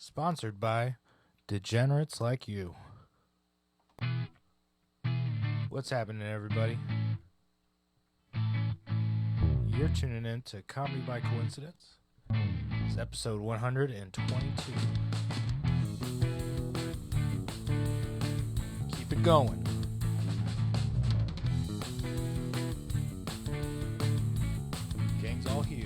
Sponsored by Degenerates Like You. What's happening, everybody? You're tuning in to Comedy by Coincidence. It's episode 122. Keep it going. Gang's all here.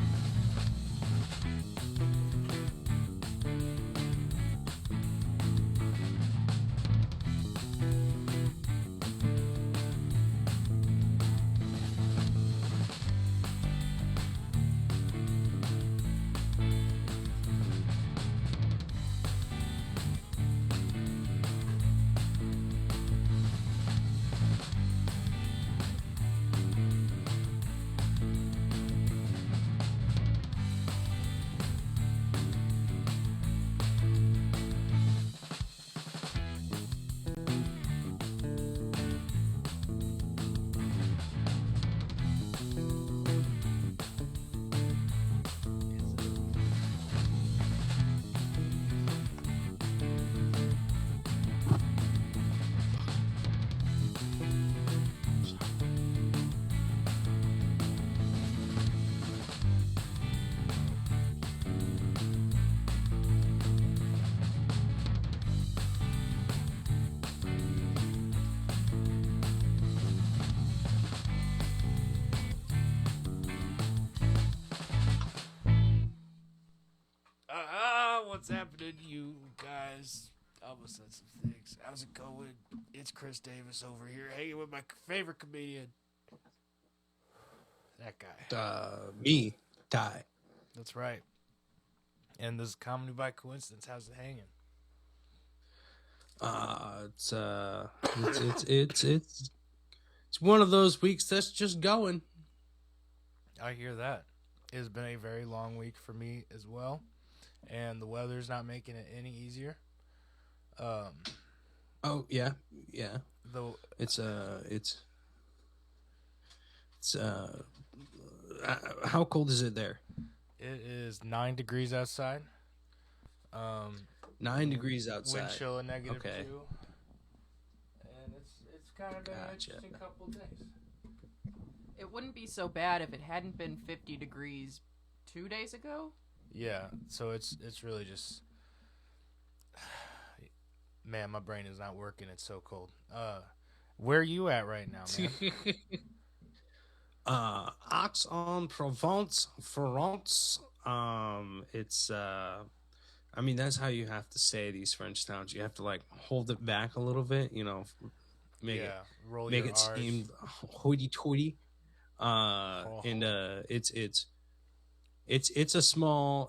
What's happening, you guys? I almost said some things. How's it going? It's Chris Davis over here, hanging with my favorite comedian. That guy. Me, Ty. That's right. And this is Comedy by Coincidence. How's it hanging? It's one of those weeks that's just going. I hear that. It's been a very long week for me as well. And the weather's not making it any easier. Oh yeah. Though how cold is it there? it is 9 degrees outside. 9 degrees outside. Wind chill of -2. Okay. And it's kind of been an Gotcha. interesting couple of days. It wouldn't be so bad if it hadn't been 50 degrees 2 days ago. Yeah, so it's really just, man, my brain is not working. It's so cold. Where are you at right now, man? Aix-en-Provence, France. It's I mean, that's how you have to say these French towns. You have to like hold it back a little bit, make roll make your it R's. seem hoity-toity. And it's a small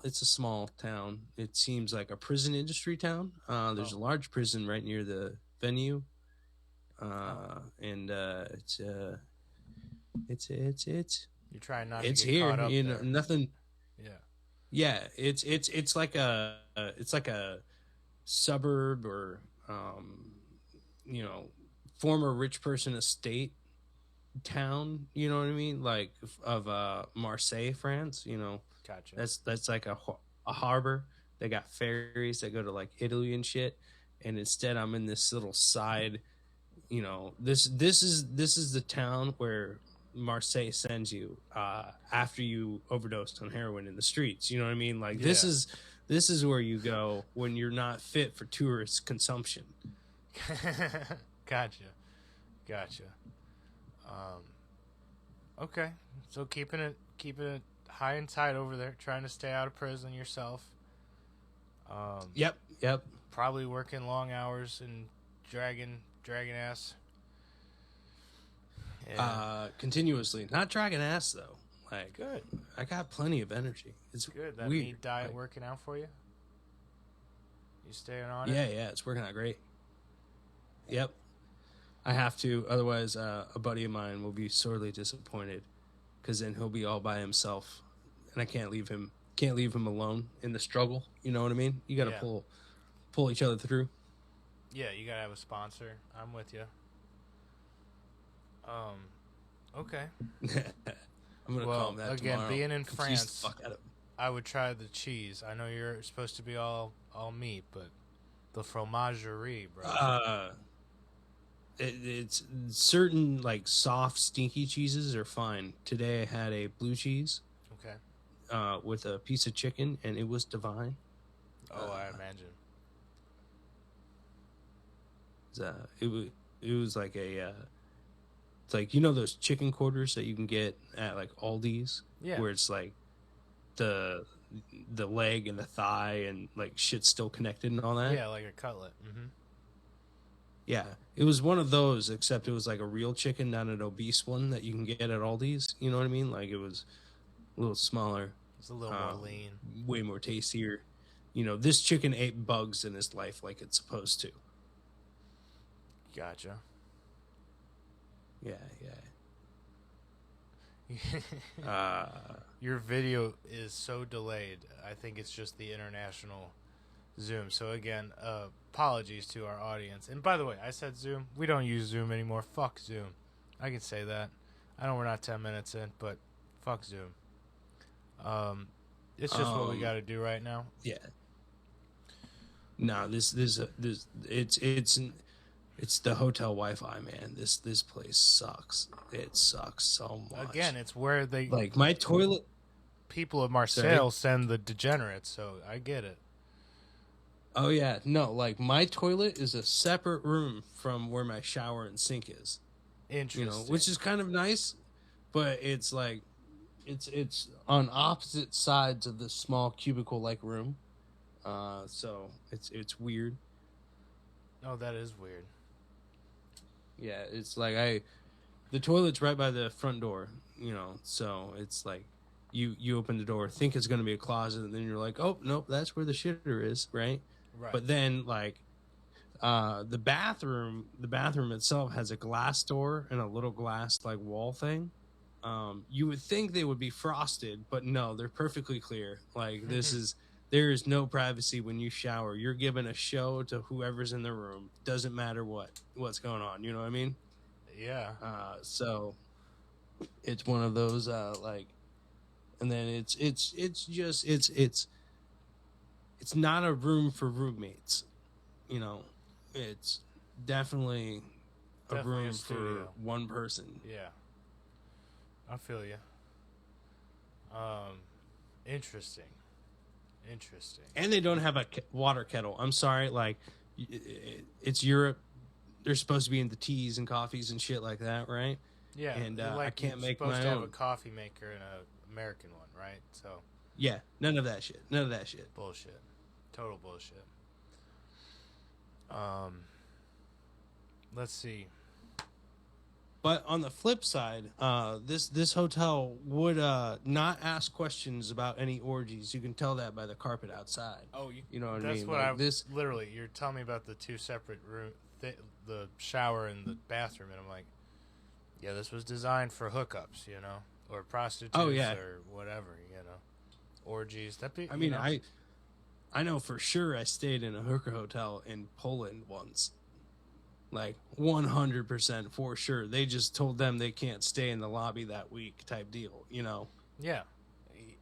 town. It seems like a prison industry town. There's a large prison right near the venue. And it's You're trying not it's to get here. caught up there. Nothing. Yeah. Yeah, it's like a suburb or former rich person estate town. You know what I mean? Like of Marseille, France. Gotcha. That's like a harbor. They got ferries that go to like Italy and shit. And instead, I'm in this little side. This is the town where Marseille sends you after you overdosed on heroin in the streets. You know what I mean? Like this is where you go when you're not fit for tourist consumption. Gotcha. Okay, so keeping it high and tight over there, trying to stay out of prison yourself. Yep. Probably working long hours and dragging ass. Continuously, not dragging ass though. Like Good. I got plenty of energy. It's Good. That weird. meat diet Like, working out for you? You staying on it? yeah, it's working out great. Yep. I have to, otherwise a buddy of mine will be sorely disappointed, because then he'll be all by himself, and I can't leave him alone in the struggle. You know what I mean? You got to Yeah. pull each other through. Yeah, you gotta have a sponsor. I'm with you. Okay. I'm gonna call him that again, tomorrow. being in Confuse the France, fuck out of him. I would try the cheese. I know you're supposed to be all meat, but the fromagerie, bro. It's certain like soft, stinky cheeses are fine. Today I had a blue cheese Okay. with a piece of chicken, and it was divine. Oh, I imagine. It was like a it's like, you know, those chicken quarters that you can get at like Aldi's, Yeah. where it's like the leg and the thigh and like shit's still connected and all that. Yeah, like a cutlet. Mm-hmm. Yeah, it was one of those, except it was like a real chicken, not an obese one that you can get at Aldi's. You know what I mean? Like, it was a little smaller, It's a little more lean. way more tastier. You know, this chicken ate bugs in his life like it's supposed to. Gotcha. Yeah, yeah. Your video is so delayed. I think it's just the international Zoom. So again, apologies to our audience. And by the way, I said Zoom. We don't use Zoom anymore. Fuck Zoom. I can say that. I know we're not 10 minutes in, but fuck Zoom. It's just what we got to do right now. Yeah. No, this it's the hotel Wi-Fi, man. This place sucks. It sucks so much. Again, it's where they like my toilet. people of Marseille send the degenerates. So I get it. Oh yeah, no, like my toilet is a separate room from where my shower and sink is. Interesting. You know, which is kind of nice, but it's like it's on opposite sides of this small cubicle like room. So it's weird. Oh, that is weird. Yeah, it's like the toilet's right by the front door, you know, so it's like you open the door, think it's gonna be a closet, and then you're like, oh nope, that's where the shitter is, right? Right. But then like the bathroom itself has a glass door and a little glass like wall thing. You would think they would be frosted, but no, they're perfectly clear. Like there is no privacy when you shower. You're giving a show to whoever's in the room. Doesn't matter what's going on. You know what I mean? Yeah. So it's one of those like, and then it's not a room for roommates. You know, it's definitely a Definitely a room for studio. one person. Yeah. I feel you. Interesting. And they don't have a water kettle. I'm sorry, like it's Europe. They're supposed to be into teas and coffees and shit like that, right? Yeah. And like I can't you're make supposed my to have own. a coffee maker and a American one, right? So Yeah, none of that shit. bullshit. Total bullshit. Let's see. But on the flip side, this hotel would not ask questions about any orgies. You can tell that by the carpet outside. Oh, You know what I that's mean? what Like, I this. literally. You're telling me about the two separate room, the shower and the bathroom, and I'm like, yeah, this was designed for hookups, you know, or prostitutes, Oh, yeah. or whatever, you know, orgies. That be. I mean, you know, I know for sure I stayed in a hooker hotel in Poland once. Like 100% for sure. They just told them they can't stay in the lobby that week type deal, you know. yeah,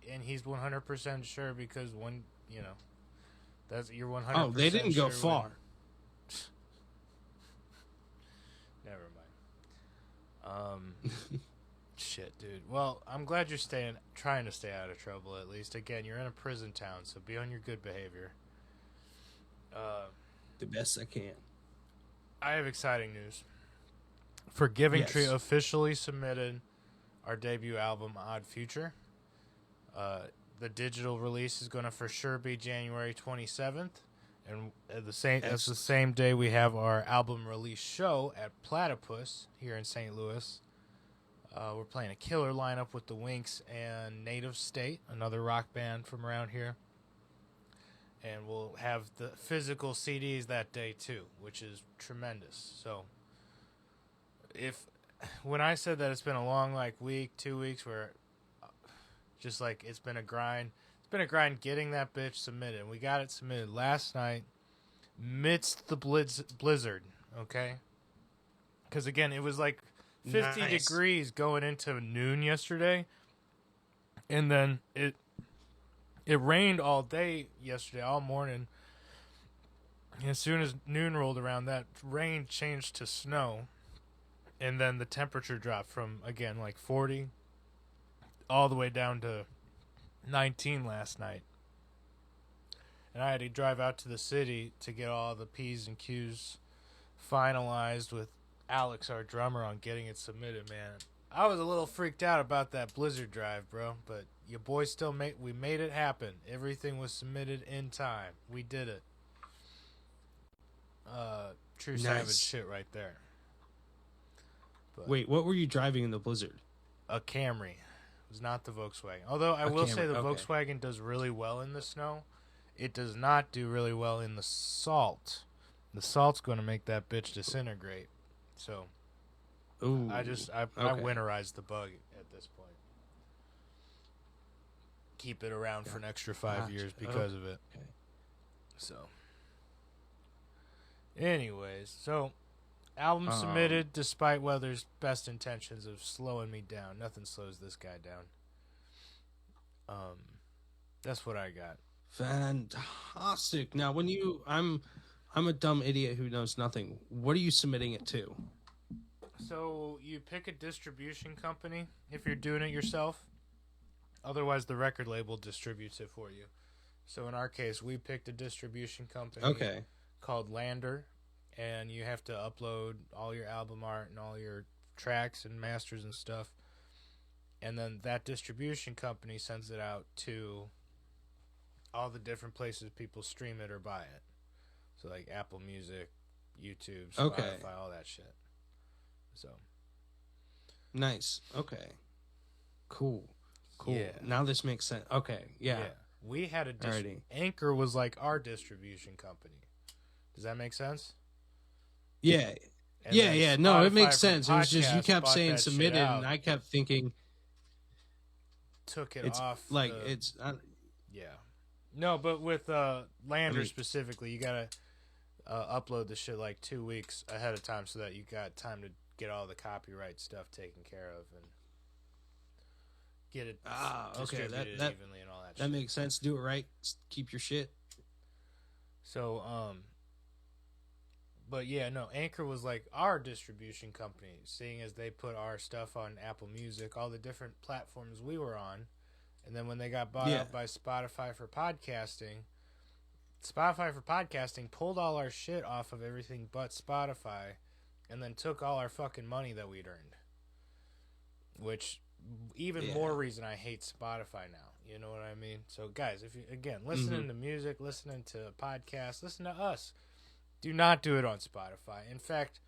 and he's 100% sure because you know, that's you're 100%. Oh, they didn't go sure far. when- Never mind. Shit, dude. Well, I'm glad you're trying to stay out of trouble at least. Again, you're in a prison town, so be on your good behavior. The best I can. I have exciting news. Forgiving Yes. Tree officially submitted our debut album, Odd Future. The digital release is going to for sure be January 27th, and that's the same day we have our album release show at Platypus here in St. Louis. We're playing a killer lineup with the Winks and Native State, another rock band from around here. And we'll have the physical CDs that day too, which is tremendous. So when I said that it's been a long week, 2 weeks where just like it's been a grind getting that bitch submitted. We got it submitted last night midst the blizzard, okay? Cuz again, it was like 50 Nice. degrees going into noon yesterday. And then It rained all day yesterday, all morning. And as soon as noon rolled around, that rain changed to snow. And then the temperature dropped from, again, like 40 all the way down to 19 last night. And I had to drive out to the city to get all the P's and Q's finalized with Alex, our drummer, on getting it submitted, man. I was a little freaked out about that Blizzard drive, bro, but your boy still we made it happen. Everything was submitted in time. We did it. True savage shit right there. But Wait, what were you driving in the Blizzard? a Camry. It was not the Volkswagen. Although I will say the Volkswagen does really well in the snow. It does not do really well in the salt. The salt's going to make that bitch disintegrate. So Ooh, I winterized the bug at this point. Keep it around for an extra 5 years because of it. Okay. So, anyways, album submitted despite Weather's best intentions of slowing me down. Nothing slows this guy down. That's what I got. Fantastic. Now, when I'm a dumb idiot who knows nothing. What are you submitting it to? So you pick a distribution company if you're doing it yourself. Otherwise, the record label distributes it for you. So in our case, we picked a distribution company called Lander, and you have to upload all your album art and all your tracks and masters and stuff. And then that distribution company sends it out to all the different places people stream it or buy it. So like Apple Music, YouTube, Spotify, all that shit. So nice. Okay. Cool. Yeah. Now this makes sense. Okay. Yeah. We had a Anchor was like our distribution company. Does that make sense? Yeah. And yeah. No, Spotify it makes sense. It was just you Podcast kept bought saying that shit submitted, out, and I kept thinking took it it's off. like yeah. No, but with Lander specifically, you gotta upload the shit like 2 weeks ahead of time so that you got time to get all the copyright stuff taken care of and get it distributed evenly and all that shit. That makes sense. Do it right. Keep your shit. So, but yeah, no, Anchor was like our distribution company, seeing as they put our stuff on Apple Music, all the different platforms we were on. And then when they got bought up by Spotify for podcasting pulled all our shit off of everything but Spotify and then took all our fucking money that we'd earned. Which, even more reason I hate Spotify now. You know what I mean? So, guys, if you, again, listening to music, listening to podcasts, listen to us. Do not do it on Spotify. In fact,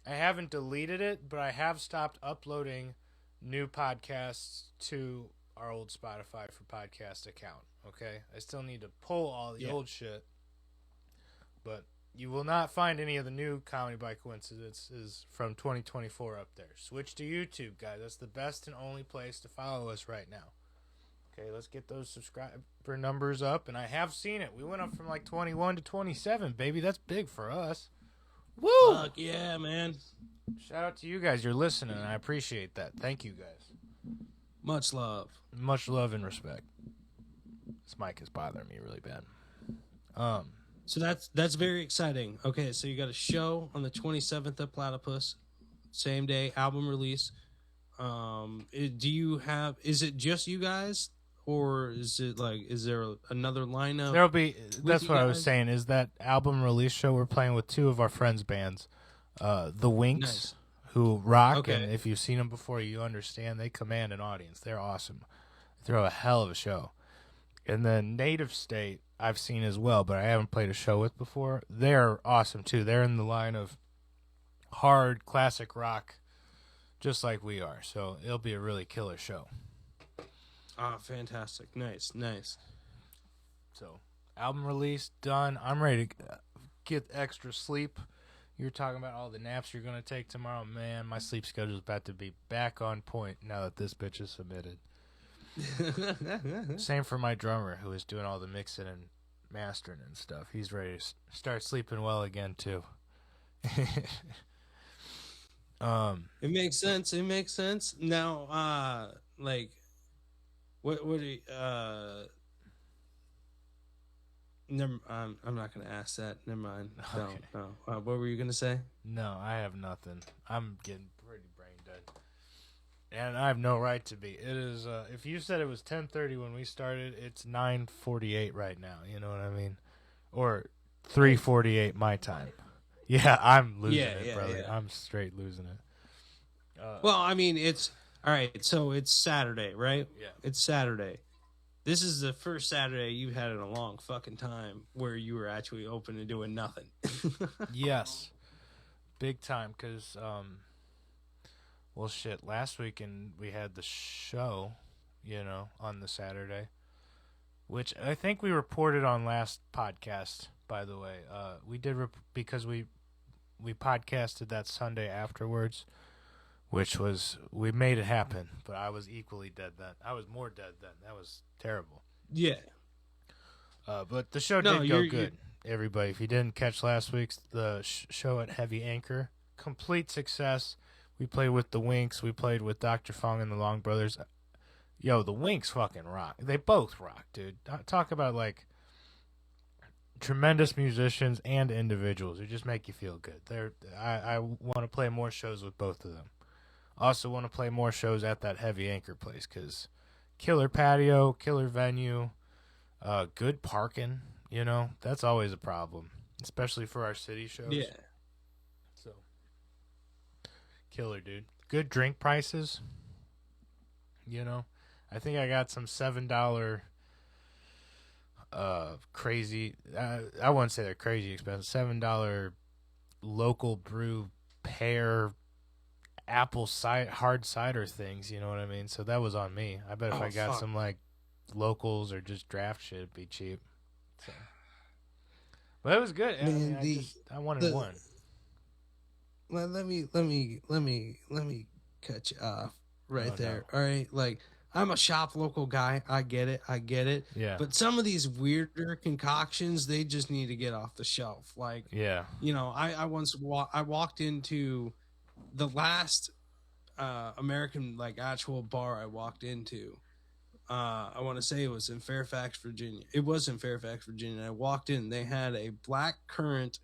I haven't deleted it, but I have stopped uploading new podcasts to our old Spotify for podcast account. Okay? I still need to pull all the old shit. But you will not find any of the new Comedy by Coincidences from 2024 up there. Switch to YouTube, guys. That's the best and only place to follow us right now. Okay, let's get those subscriber numbers up. And I have seen it. We went up from like 21 to 27, baby. That's big for us. Woo! Fuck yeah, man. Shout out to you guys. You're listening, and I appreciate that. Thank you, guys. Much love. Much love and respect. This mic is bothering me really bad. So that's very exciting. Okay, so you got a show on the 27th at Platypus, same day, album release. Is it just you guys, or is there another lineup? There'll be. That's what I was saying. Is that album release show? We're playing with two of our friends' bands, the Winks, who rock. And if you've seen them before, you understand they command an audience. They're awesome. They throw a hell of a show. And then Native State, I've seen as well, but I haven't played a show with before. They're awesome too. They're in the line of hard classic rock, just like we are. So it'll be a really killer show. Ah, fantastic! Nice. So album release done. I'm ready to get extra sleep. You're talking about all the naps you're gonna take tomorrow, man. My sleep schedule is about to be back on point now that this bitch is submitted. Same for my drummer, who is doing all the mixing and mastering and stuff. He's ready to start sleeping well again too. It makes sense. Now, what do you, Never. I'm not gonna ask that. Never mind. Okay. No. What were you gonna say? No, I have nothing. I'm getting pretty brain dead, and I have no right to be. It is. If you said it was 10:30 when we started, it's 9:48 right now. You know what I mean? Or 3:48 my time. Yeah, I'm losing it, brother. Yeah. I'm straight losing it. Well, I mean, it's all right. So it's Saturday, right? Yeah. It's Saturday. This is the first Saturday you've had in a long fucking time where you were actually open and doing nothing. Yes, big time. Cause well, shit. Last weekend we had the show, on the Saturday, which I think we reported on last podcast. By the way, we did because we podcasted that Sunday afterwards, which was we made it happen. But I was equally dead then. I was more dead then. That was terrible. Yeah. But the show did go good. Everybody, if you didn't catch last week's the show at Heavy Anchor, complete success. We played with the Winks. We played with Dr. Fong and the Long Brothers. Yo, the Winks fucking rock. They both rock, dude. Talk about like tremendous musicians and individuals who just make you feel good. I want to play more shows with both of them. Also want to play more shows at that Heavy Anchor place because killer patio, killer venue, good parking. That's always a problem, especially for our city shows. Yeah. So, killer, dude. Good drink prices. I think I got some $7 crazy. I wouldn't say they're crazy expensive. $7 local brew pear apple hard cider things. You know what I mean? So that was on me. I bet if I got some like locals or just draft shit, it'd be cheap. So. But it was good. Man, I wanted one. Well, let me cut you off right there. No. All right, like I'm a shop local guy. I get it. Yeah. But some of these weirder concoctions, they just need to get off the shelf. Like, yeah. I once walked into the last American like actual bar I walked into. I want to say it was in Fairfax, Virginia. It was in Fairfax, Virginia. I walked in. They had a black currant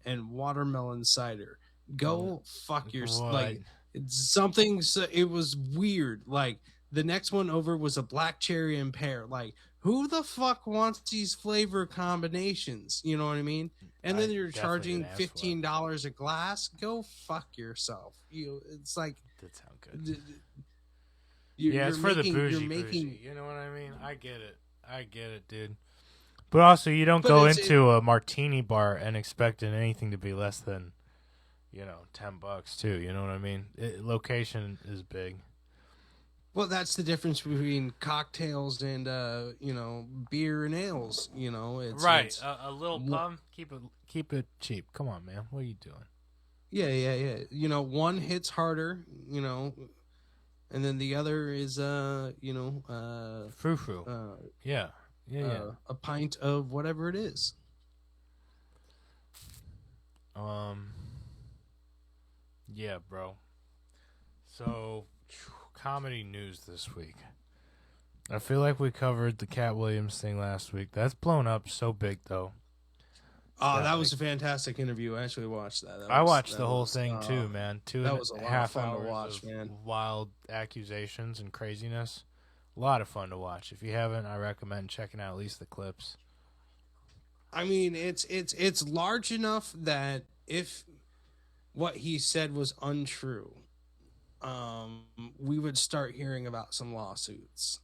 and watermelon cider. Go fuck yourself. Like, it's something. So it was weird. Like, the next one over was a black cherry and pear. Like, who the fuck wants these flavor combinations? You know what I mean? And then you're charging $15 a glass. Go fuck yourself. It's like that sound good. It's for the bougie. You know what I mean? I get it, dude. But also, you don't go into a martini bar and expecting anything to be less than, $10 too. You know what I mean? Location is big. Well, that's the difference between cocktails and beer and ales. It's right. A little pub. Keep it cheap. Come on, man. What are you doing? Yeah. One hits harder. And then the other is frou-frou. Yeah. A pint of whatever it is. Yeah, bro. So, comedy news this week. I feel like we covered the Cat Williams thing last week. That's blown up so big, though. Oh, that was a fantastic interview. I actually watched that. I watched the whole thing too, man. That was a lot of fun to watch, man. Wild accusations and craziness. A lot of fun to watch. If you haven't, I recommend checking out at least the clips. I mean, it's large enough that if what he said was untrue, we would start hearing about some lawsuits,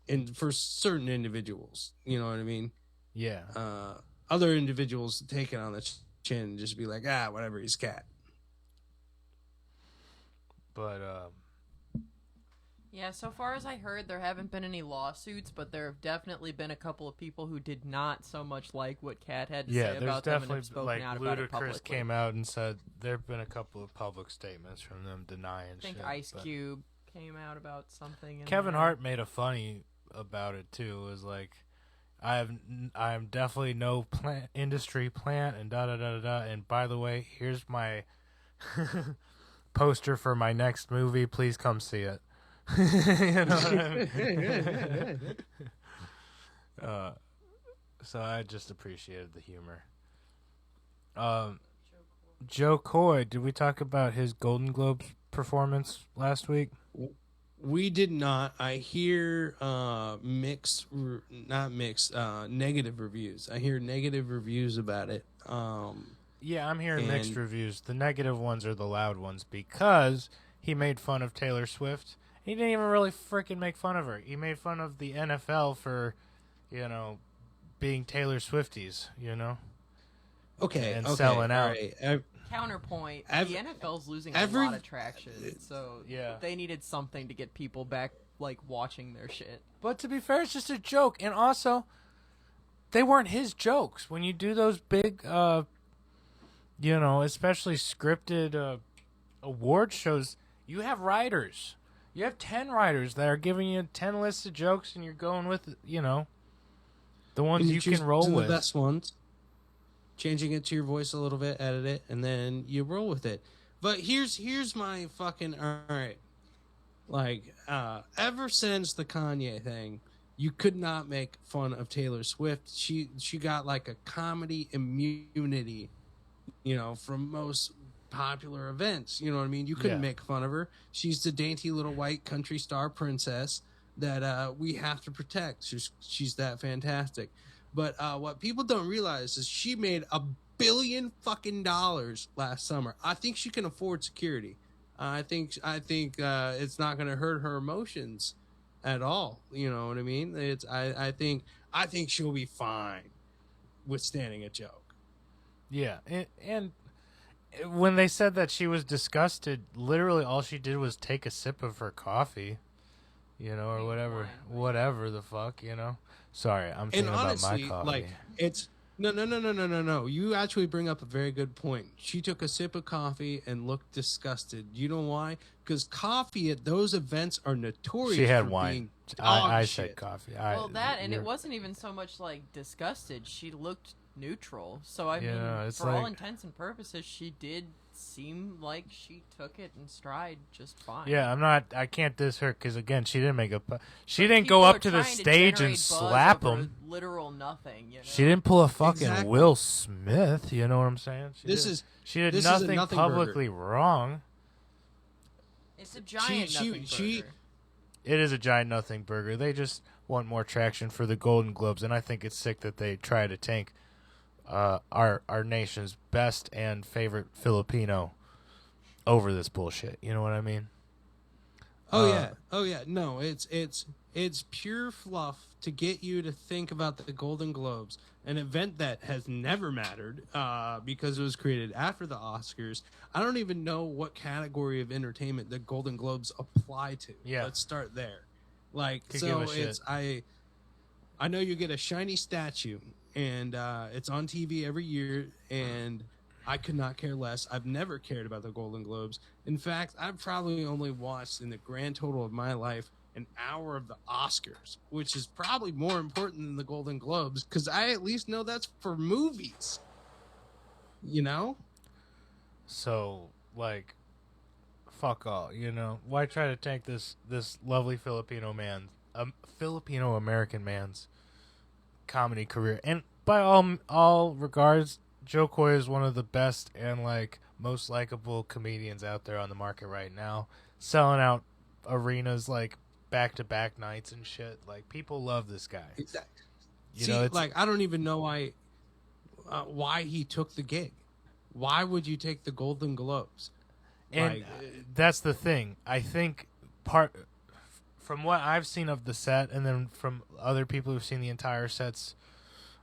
and for certain individuals, you know what I mean? Yeah. Other individuals take it on the chin and just be like, whatever, he's cat. But, yeah, so far as I heard, there haven't been any lawsuits, but there have definitely been a couple of people who did not so much like what Cat had to say about them and have spoken out about it publicly. Ludacris came out and said there have been a couple of public statements from them denying shit. I think Ice Cube came out about something. Kevin Hart made a funny about it, too. It was like, I'm definitely no industry plant and da-da-da-da-da. And by the way, here's my poster for my next movie. Please come see it. You know what I mean? So I just appreciated the humor. Joe Coy, did we talk about his Golden Globes performance last week? We did not. I hear negative reviews. I hear negative reviews about it. Yeah, I'm hearing mixed reviews. The negative ones are the loud ones because he made fun of Taylor Swift. He didn't even really freaking make fun of her. He made fun of the NFL for, being Taylor Swifties, Okay. And selling out. Right. Counterpoint, the NFL's losing a lot of traction, so they needed something to get people back, watching their shit. But to be fair, it's just a joke. And also, they weren't his jokes. When you do those big, especially scripted award shows, you have writers. You have 10 writers that are giving you 10 lists of jokes, and you're going with, the ones you can roll with. The best ones. Changing it to your voice a little bit, edit it, and then you roll with it. But here's my fucking all right. Ever since the Kanye thing, you could not make fun of Taylor Swift. She got a comedy immunity, from most popular events. You know what I mean? You couldn't make fun of her. She's the dainty little white country star princess that we have to protect. She's that fantastic. But what people don't realize is she made $1 billion fucking last summer. I think she can afford security. I think it's not going to hurt her emotions at all. You know what I mean? I think she'll be fine withstanding a joke. Yeah, and when they said that she was disgusted, literally all she did was take a sip of her coffee, or whatever the fuck, Sorry, I'm thinking honestly, about my coffee. It's no. You actually bring up a very good point. She took a sip of coffee and looked disgusted. You know why? Because coffee at those events are notorious. She had for wine. Being I shit. said coffee. It wasn't even so much disgusted. She looked neutral. So I mean, for all intents and purposes, she did seem like she took it in stride just fine. Yeah, I can't diss her because again, she didn't she didn't go up to the stage and slap him. Literal nothing. She didn't pull a fucking Will Smith. You know what I'm saying? She did nothing publicly wrong. It's a giant nothing burger. It is a giant nothing burger. They just want more traction for the Golden Globes, and I think it's sick that they try to tank our nation's best and favorite Filipino over this bullshit. You know what I mean? Oh yeah. No, it's pure fluff to get you to think about the Golden Globes, an event that has never mattered because it was created after the Oscars. I don't even know what category of entertainment the Golden Globes apply to. Yeah, let's start there. I know you get a shiny statue. And it's on TV every year, and I could not care less. I've never cared about the Golden Globes. In fact, I've probably only watched, in the grand total of my life, an hour of the Oscars, which is probably more important than the Golden Globes, because I at least know that's for movies. So, fuck all, Why try to tank this lovely Filipino American man's comedy career? And by all regards, Joe Coy is one of the best and most likable comedians out there on the market right now, selling out arenas back-to-back nights and shit. People love this guy. Exactly. I don't even know why he took the gig. Why would you take the Golden Globes? And that's the thing. I think from what I've seen of the set, and then from other people who've seen the entire set's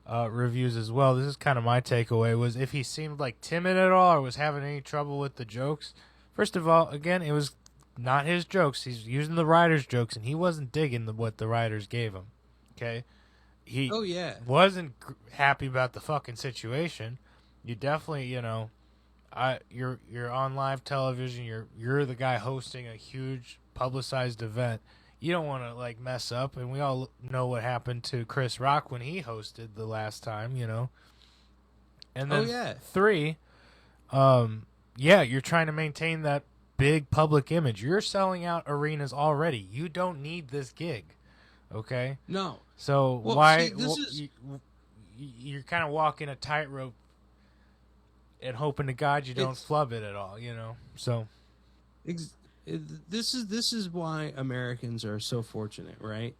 reviews as well, this is kind of my takeaway, was if he seemed timid at all or was having any trouble with the jokes. First of all, again, it was not his jokes. He's using the writers' jokes, and he wasn't digging what the writers gave him. Okay? He wasn't happy about the fucking situation. You definitely, you're on live television. You're the guy hosting a huge publicized event. You don't want to mess up, and we all know what happened to Chris Rock when he hosted the last time, And then 3, you're trying to maintain that big public image. You're selling out arenas already. You don't need this gig, okay? No. So you're kind of walking a tightrope and hoping to God you don't flub it at all, you know. So this is why Americans are so fortunate, right?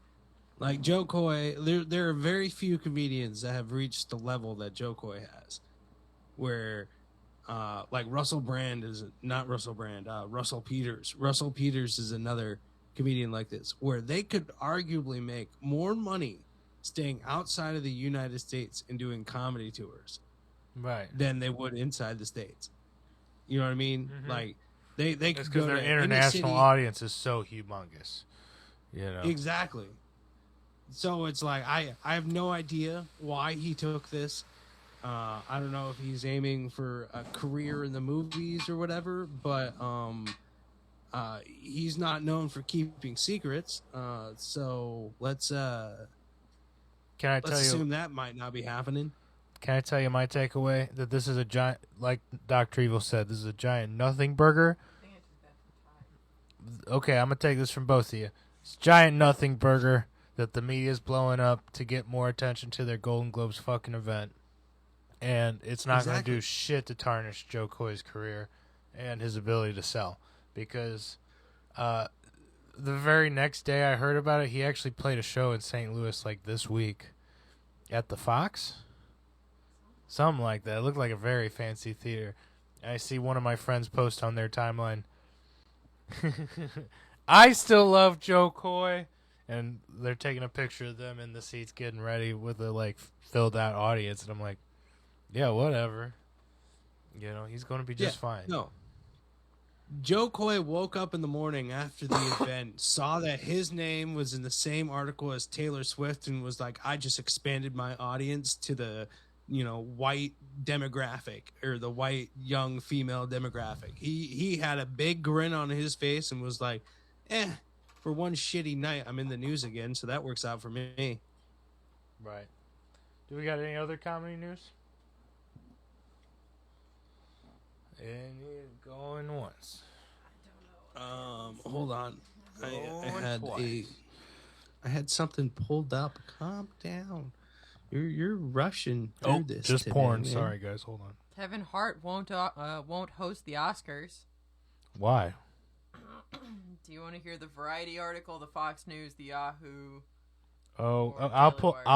Like Joe Coy, there are very few comedians that have reached the level that Joe Coy has, where like Russell Peters. Russell Peters is another comedian like this, where they could arguably make more money staying outside of the United States and doing comedy tours, right, than they would inside the States. You know what I mean? Mm-hmm. Like they because go their to international audience is so humongous. You know, exactly. So it's like I have no idea why he took this. I don't know if he's aiming for a career in the movies or whatever, but he's not known for keeping secrets. So let's assume that might not be happening. Can I tell you my takeaway? That this is a giant, like Dr. Evil said, this is a giant nothing burger. Okay, I'm going to take this from both of you. It's a giant nothing burger that the media is blowing up to get more attention to their Golden Globes fucking event. And it's not going to do shit to tarnish Joe Coy's career and his ability to sell. Because the very next day I heard about it, he actually played a show in St. Louis like this week at the Fox. Something like that. It looked like a very fancy theater. I see one of my friends post on their timeline, I still love Joe Coy. And they're taking a picture of them in the seats getting ready with a like filled out audience. And I'm like, yeah, whatever. You know, he's going to be just fine. No. Joe Coy woke up in the morning after the event, saw that his name was in the same article as Taylor Swift, and was like, I just expanded my audience to the, you know, white demographic, or the white young female demographic. He had a big grin on his face and was like, for one shitty night, I'm in the news again, so that works out for me. Right. Do we got any other comedy news? Any going once? Hold on. I had something pulled up. Calm down. You're rushing through this. Just today, porn. Man. Sorry, guys. Hold on. Kevin Hart won't host the Oscars. Why? Do you want to hear the Variety article, the Fox News, the Yahoo? Oh, I'll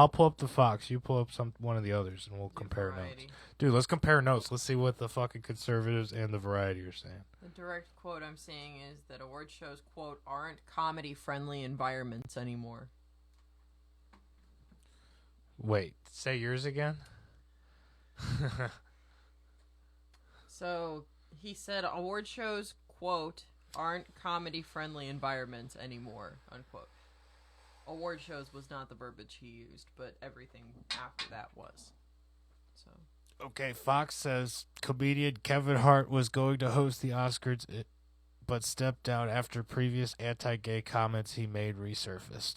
pull up the Fox. You pull up one of the others, and we'll compare notes. Dude, let's compare notes. Let's see what the fucking conservatives and the Variety are saying. The direct quote I'm seeing is that award shows, quote, aren't comedy-friendly environments anymore. Wait, say yours again? So, he said award shows, quote, aren't comedy-friendly environments anymore, unquote. Award shows was not the verbiage he used, but everything after that was. So. Okay, Fox says comedian Kevin Hart was going to host the Oscars, but stepped down after previous anti-gay comments he made resurfaced.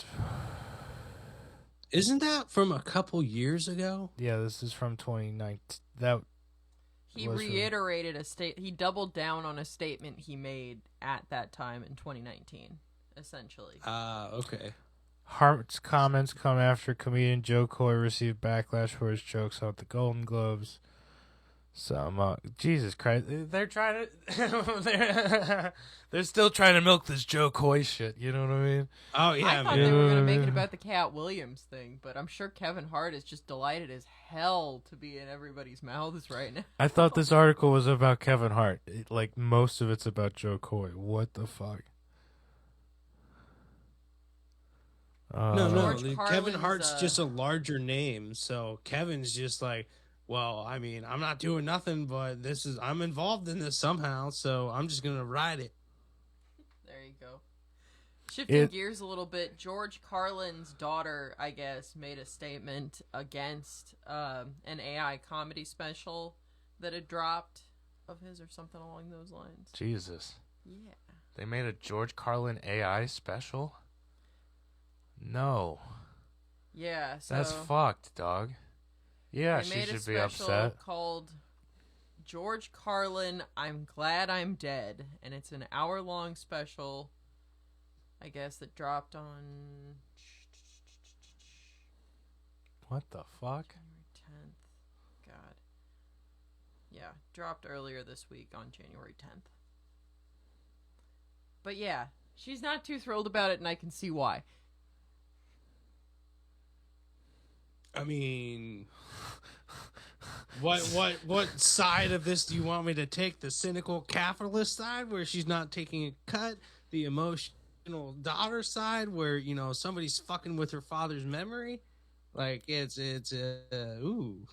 Isn't that from a couple years ago? Yeah, this is from 2019. He reiterated he doubled down on a statement he made at that time in 2019, essentially. Okay. Hart's comments come after comedian Joe Coy received backlash for his jokes at the Golden Globes. Jesus Christ, they're trying to, they're still trying to milk this Joe Coy shit. You know what I mean? Oh yeah, I thought they were gonna make it about the Cat Williams thing, but I'm sure Kevin Hart is just delighted as hell to be in everybody's mouths right now. I thought this article was about Kevin Hart. Like most of it's about Joe Coy. What the fuck? No. Kevin Hart's just a larger name, so Kevin's just like, well, I mean, I'm not doing nothing, but I'm involved in this somehow, so I'm just gonna ride it. There you go. Shifting gears a little bit, George Carlin's daughter, I guess, made a statement against an AI comedy special that had dropped of his or something along those lines. Jesus. Yeah. They made a George Carlin AI special? No. Yeah, so that's fucked, dog. Yeah, she should be upset. Called George Carlin, I'm Glad I'm Dead, and it's an hour-long special, I guess, that dropped on... What the fuck? dropped earlier this week on January 10th. But yeah, she's not too thrilled about it, and I can see why. I mean, what side of this do you want me to take? The cynical capitalist side, where she's not taking a cut, the emotional daughter side, where somebody's fucking with her father's memory? Like it's ooh,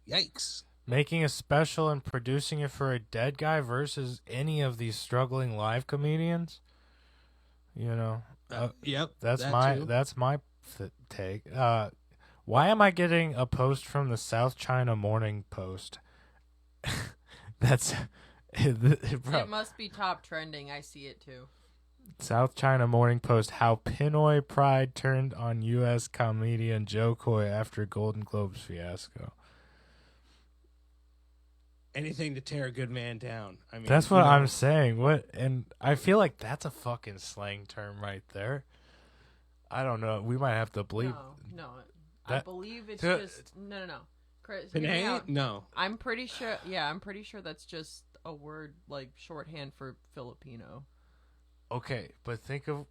yikes. Making a special and producing it for a dead guy versus any of these struggling live comedians. Yep. That's that my take. Why am I getting a post from the South China Morning Post? That's bro. It must be top trending. I see it too. South China Morning Post: How Pinoy pride turned on U.S. comedian Joe Coy after Golden Globes fiasco. Anything to tear a good man down. I mean, That's what I'm saying. And I feel like that's a fucking slang term right there. I don't know. We might have to bleep. No. I believe it's just no. Chris, hear me Pinay? out. No. I'm pretty sure. Yeah, I'm pretty sure that's just a word like shorthand for Filipino. Okay, but think of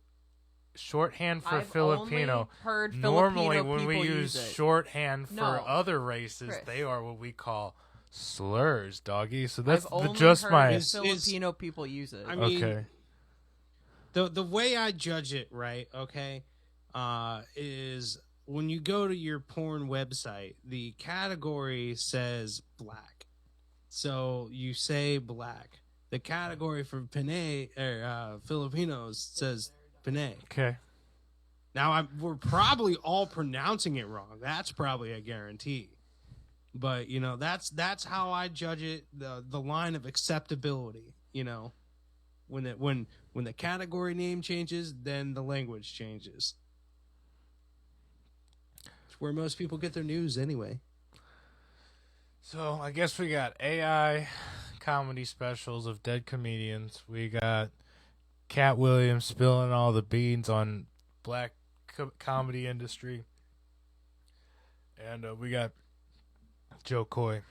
shorthand for I've Filipino. only heard Normally, Filipino when we people use it. shorthand for No. other races, Chris. they are what we call slurs, doggy. So that's I've only just heard my Filipino people use it. I mean, okay. The way I judge it, right? Okay, is when you go to your porn website, the category says black, so you say black. The category for Pinay or Filipinos says Pinay. Okay. Now we're probably all pronouncing it wrong. That's probably a guarantee. But that's how I judge it. The line of acceptability. When the category name changes, then the language changes. It's where most people get their news anyway. So I guess we got AI comedy specials of dead comedians. We got Cat Williams spilling all the beans on black comedy industry, and we got Joe Coy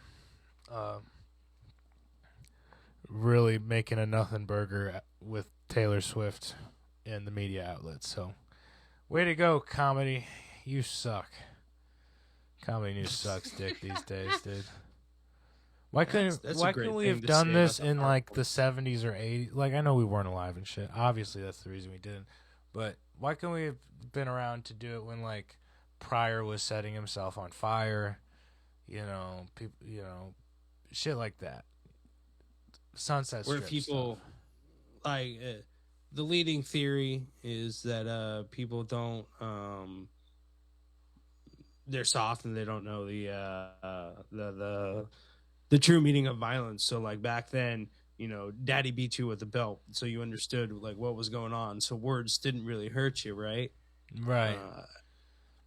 really making a nothing burger with Taylor Swift and the media outlets. So way to go, comedy. You suck. Comedy news sucks dick these days, dude. Why couldn't we have done this in like the 70s or 80s? Like, I know we weren't alive and shit. Obviously, that's the reason we didn't. But why couldn't we have been around to do it when like Pryor was setting himself on fire? People, shit like that. Sunset Strip Where people stuff. like the leading theory is that people don't they're soft and they don't know the true meaning of violence. So like back then, daddy beat you with a belt, so you understood like what was going on. So words didn't really hurt you, right? Right.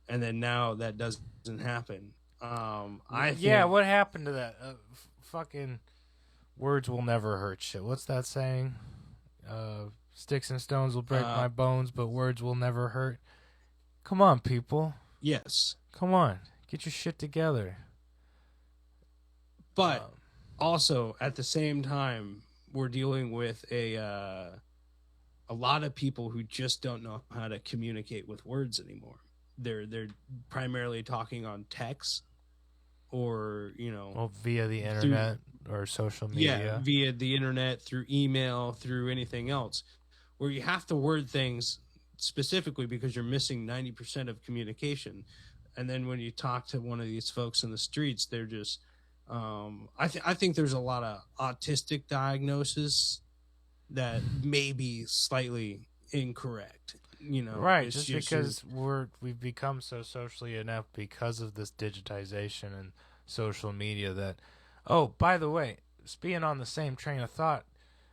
And then now that doesn't happen. What happened to that? Fucking words will never hurt shit. What's that saying? Sticks and stones will break my bones, but words will never hurt. Come on, people. Yes. Come on. Get your shit together. But also at the same time, we're dealing with a lot of people who just don't know how to communicate with words anymore. They're primarily talking on text or via the internet or social media. Yeah, via the internet, through email, through anything else, where you have to word things specifically because you're missing 90% of communication. And then when you talk to one of these folks in the streets, they're just I think there's a lot of autistic diagnosis that may be slightly incorrect. Right, just because we've become so socially inept because of this digitization and social media that, oh, by the way, being on the same train of thought,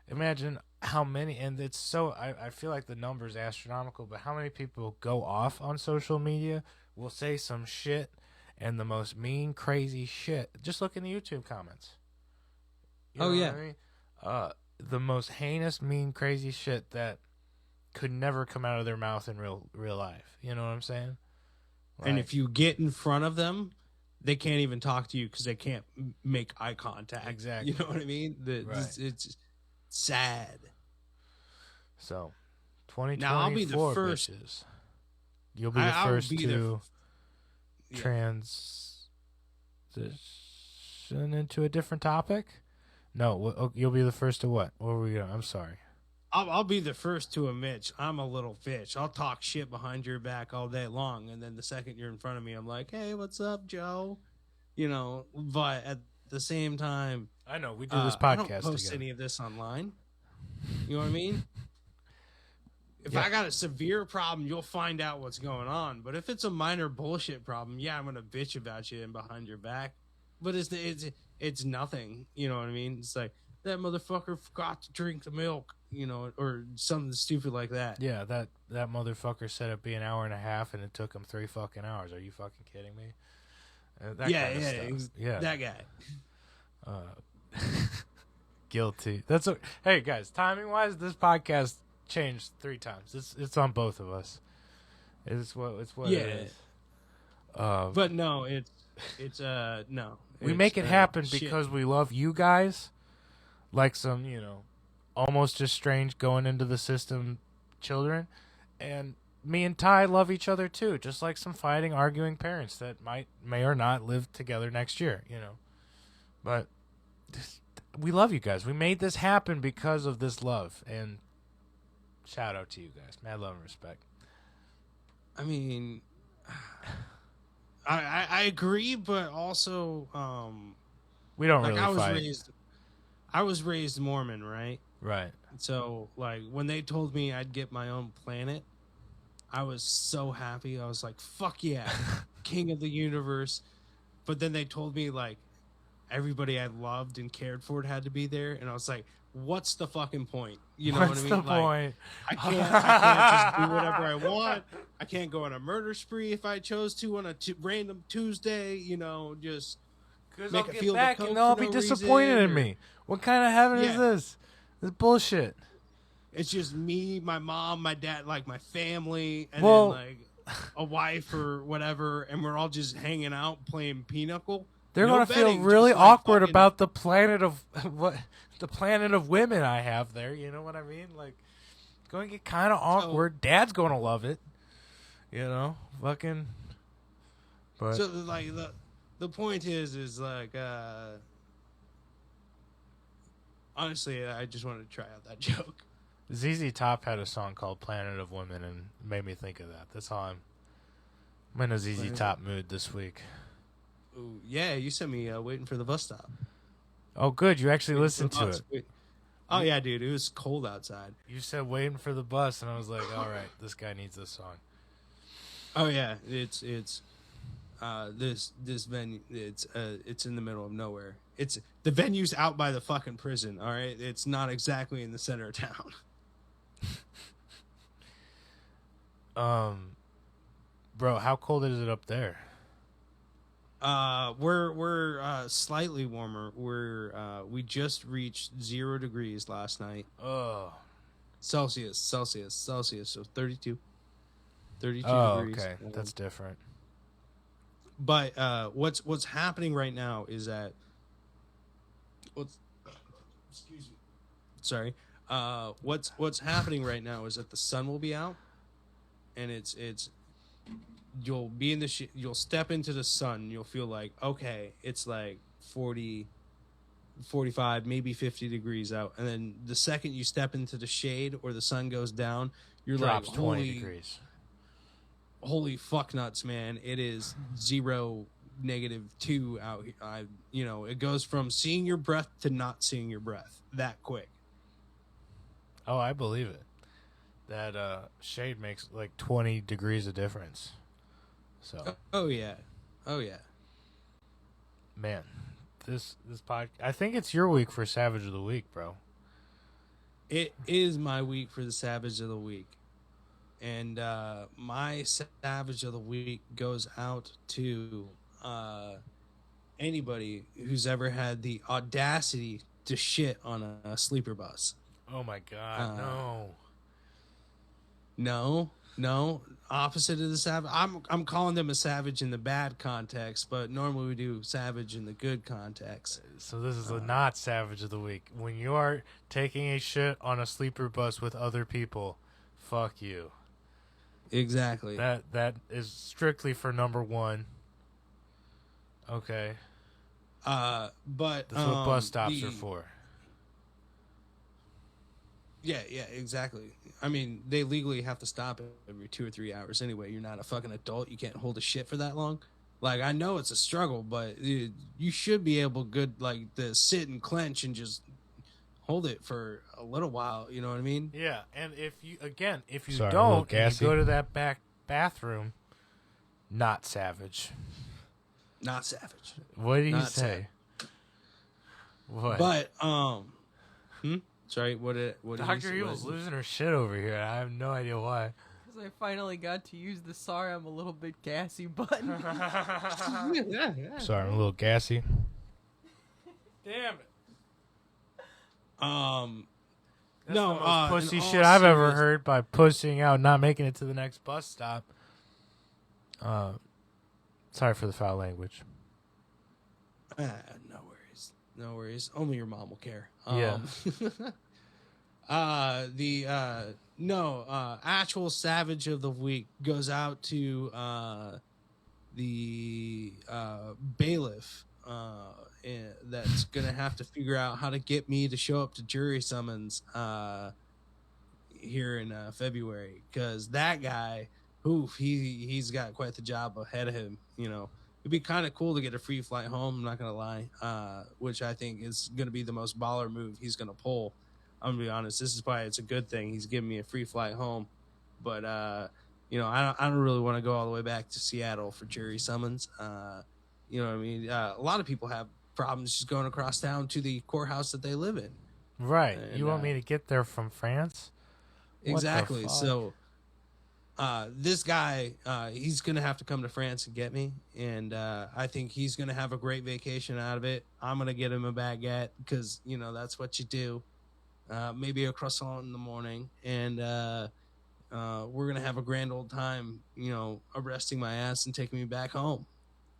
imagine how many, and it's so, I feel like the number's astronomical, but how many people go off on social media, will say some shit, and the most mean, crazy shit. Just look in the YouTube comments. You know what I mean? The most heinous, mean, crazy shit that could never come out of their mouth in real life. You know what I'm saying? And if you get in front of them, they can't even talk to you because they can't make eye contact. Exactly. You know what I mean? Right. It's sad. So, 2024, Now, I'll be the first. bitches. You'll be the I will first be to Yeah. transition into a different topic. No, you'll be the first to what? What were we going? I'm sorry. I'll be the first to admit I'm a little bitch. I'll talk shit behind your back all day long, and then the second you're in front of me, I'm like, "Hey, what's up, Joe?" You know. But at the same time, I know we do this I podcast don't post together. any of this online. You know what I mean? If Yeah. I got a severe problem, you'll find out what's going on. But if it's a minor bullshit problem, yeah, I'm gonna bitch about you and behind your back. But it's nothing. You know what I mean? It's like that motherfucker forgot to drink the milk. You know, or something stupid like that. Yeah, that motherfucker said it'd be an hour and a half, and it took him 3 fucking hours. Are you fucking kidding me? That kind of stuff. Yeah, that guy. Guilty. Hey guys, timing wise, this podcast changed 3 times. It's on both of us. It's what Yeah. it is. But no, no. We make it happen shit. because we love you guys, like some almost just strange going into the system children, and me and Ty love each other too, just like some fighting, arguing parents that may or not live together next year. But we love you guys. We made this happen because of this love, and shout out to you guys. Mad love and respect. I mean, I agree, but also, We don't like really fight. I was raised Mormon, right? Right. So, like, when they told me I'd get my own planet, I was so happy. I was like, fuck yeah, king of the universe. But then they told me, like, everybody I loved and cared for had to be there. And I was like, what's the fucking point? You know What's what I mean? the point? I can't just do whatever I want. I can't go on a murder spree if I chose to on a random Tuesday, just... Because Make I'll a get field of back coke and they'll all for be no disappointed reason, in or- me. What kind of heaven is Yeah. this? This is bullshit. It's just me, my mom, my dad, like my family, and Well- then like a wife or whatever, and we're all just hanging out playing pinochle. They're No gonna feel betting, really just like awkward fucking- about the planet of the planet of women I have there. You know what I mean? Like, it's going to get kind of awkward. Dad's going to love it. Fucking. But So like the point is like honestly, I just wanted to try out that joke. ZZ Top had a song called "Planet of Women" and made me think of that. That's all I'm in a ZZ Top mood this week. Ooh, yeah, you sent me waiting for the bus stop. Oh, good. You actually listened to it. Wait. Oh yeah, dude, it was cold outside. You said waiting for the bus, and I was like, all right, this guy needs this song. Oh yeah, it's this venue. It's in the middle of nowhere. It's the venue's out by the fucking prison. All right, it's not exactly in the center of town. Bro, how cold is it up there? We're slightly warmer. We just reached 0 degrees last night. Oh. Celsius, so 32 Oh, degrees. okay. That's different. But what's happening right now is that excuse me. Sorry. What's happening right now is that the sun will be out, and it's you'll be in the you'll step into the sun. You'll feel like, okay, it's like 40, 45, maybe 50 degrees out, and then the second you step into the shade or the sun goes down, you're Drops like, 20 degrees. Holy fuck nuts, man. It is 0, -2 out here. It goes from seeing your breath to not seeing your breath that quick. Oh, I believe it. That shade makes like 20 degrees of difference. So, Oh yeah. man, this podcast, I think it's your week for Savage of the Week, bro. It is my week for the Savage of the Week. And my Savage of the Week goes out to anybody who's ever had the audacity to shit on a sleeper bus. Oh my god, no. No? No, opposite of the savage. I'm calling them a savage in the bad context, but normally we do savage in the good context. So this is a not savage of the week. When you are taking a shit on a sleeper bus with other people, fuck you. Exactly. That is strictly for number one. Okay. But That's what bus stops are for. Yeah, exactly. I mean, they legally have to stop every 2 or 3 hours anyway. You're not a fucking adult. You can't hold a shit for that long. Like, I know it's a struggle, but you should be able to sit and clench and just hold it for a little while. You know what I mean? Yeah, and if you Sorry, don't, and you go to that back bathroom, not savage. Not savage. What do you Not say? What? But sorry. What did Dr. Evil's losing her shit over here. I have no idea why. Because I finally got to use the sorry I'm a little bit gassy button. Sorry, I'm a little gassy. Damn it. That's No, the most pussy in all shit I've ever serious- heard by pushing out, not making it to the next bus stop. Sorry for the foul language. No worries. Only your mom will care. Yeah. Actual savage of the week goes out to the bailiff that's gonna have to figure out how to get me to show up to jury summons here in February, because that guy, he's got quite the job ahead of him. You know, it'd be kind of cool to get a free flight home. I'm not gonna lie, which I think is gonna be the most baller move he's gonna pull. I'm gonna be honest. This is probably it's a good thing he's giving me a free flight home, but I don't really want to go all the way back to Seattle for jury summons. You know what I mean? A lot of people have problems just going across town to the courthouse that they live in. Right. And, You want me to get there from France? What the Exactly. fuck? So this guy, he's going to have to come to France and get me. And I think he's going to have a great vacation out of it. I'm going to get him a baguette because, that's what you do. Maybe a croissant in the morning. And we're going to have a grand old time, arresting my ass and taking me back home.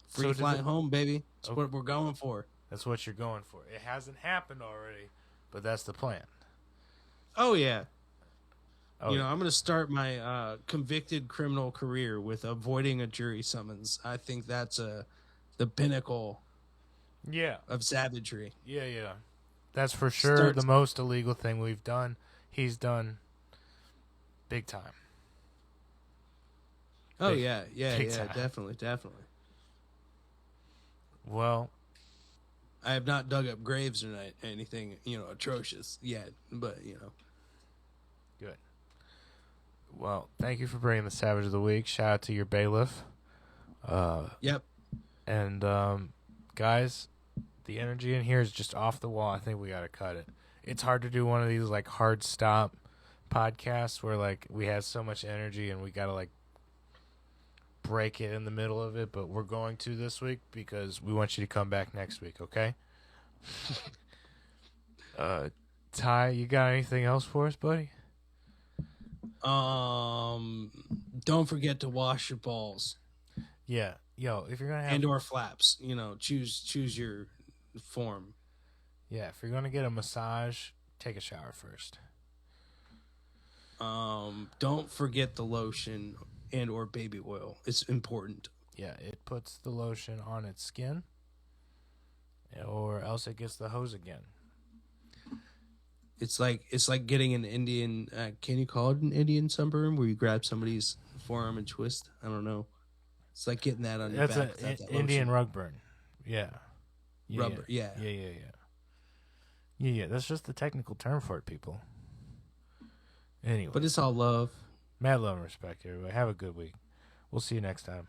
Free flight home, baby. That's what we're going for. That's what you're going for. It hasn't happened already, but that's the plan. Oh, yeah. Oh, I'm going to start my convicted criminal career with avoiding a jury summons. I think that's the pinnacle yeah. of savagery. Yeah. That's for sure the most illegal thing we've done. He's done big time. Oh, Big- yeah, big time. definitely. Well, I have not dug up graves or anything, atrocious yet, but, good. Well, thank you for bringing the Savage of the Week. Shout out to your bailiff. Yep. And, guys, the energy in here is just off the wall. I think we got to cut it. It's hard to do one of these, hard stop podcasts where, we have so much energy and we got to, break it in the middle of it, but we're going to this week because we want you to come back next week, okay? Ty, you got anything else for us, buddy? Don't forget to wash your balls Yeah. Yo, if you're going to have... and or flaps, choose your form. Yeah, if you're going to get a massage, take a shower first. Don't forget the lotion and or baby oil. It's important. Yeah, it puts the lotion on its skin, or else it gets the hose again. It's like getting an Indian. Can you call it an Indian sunburn, where you grab somebody's forearm and twist? I don't know. It's like getting that on your That's back. an that Indian lotion. rug burn. Yeah. Rubber. Yeah. Yeah, that's just the technical term for it, people. Anyway. But it's all love. Mad love and respect, everybody. Have a good week. We'll see you next time.